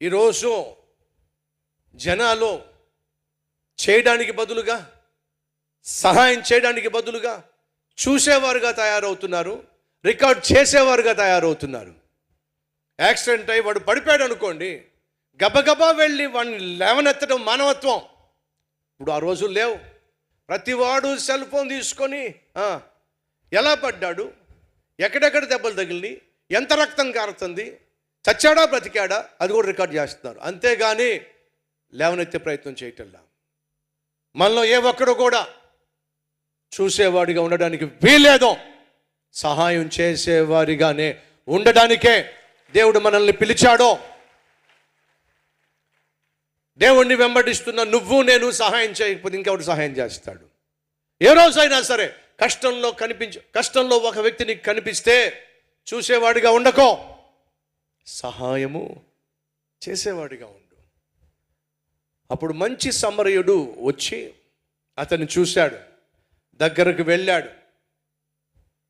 ఈరోజు జనాలు చేయడానికి బదులుగా, సహాయం చేయడానికి బదులుగా చూసేవారుగా తయారవుతున్నారు, రికార్డ్ చేసేవారుగా తయారవుతున్నారు. యాక్సిడెంట్ అయ్యి వాడు పడిపోయాడు అనుకోండి, గబగబా వెళ్ళి వాడిని లేవనెత్తడం మానవత్వం. ఇప్పుడు ఆ రోజులు లేవు. ప్రతివాడు సెల్ ఫోన్ తీసుకొని ఎలా పడ్డాడు, ఎక్కడెక్కడ దెబ్బలు తగిలి, ఎంత రక్తం కారుతుంది, చచ్చాడా బ్రతికాడా, అది కూడా రికార్డ్ చేస్తున్నారు. అంతేగాని లేవనెత్తే ప్రయత్నం చేయటంలా. మనలో ఏ ఒక్కడు కూడా చూసేవాడిగా ఉండడానికి వీల్లేదు, సహాయం చేసేవారిగానే ఉండడానికే దేవుడు మనల్ని పిలిచాడో. దేవుణ్ణి వెంబడిస్తున్న నువ్వు నేను సహాయం చేయకపోతే ఇంకెవడు సహాయం చేస్తాడు? ఏ రోజైనా సరే కష్టంలో ఒక వ్యక్తి నీకు కనిపిస్తే చూసేవాడిగా ఉండకో, సహాయము చేసేవాడిగా ఉండు. అప్పుడు మంచి సమరయుడు వచ్చి అతన్ని చూశాడు, దగ్గరకు వెళ్ళాడు.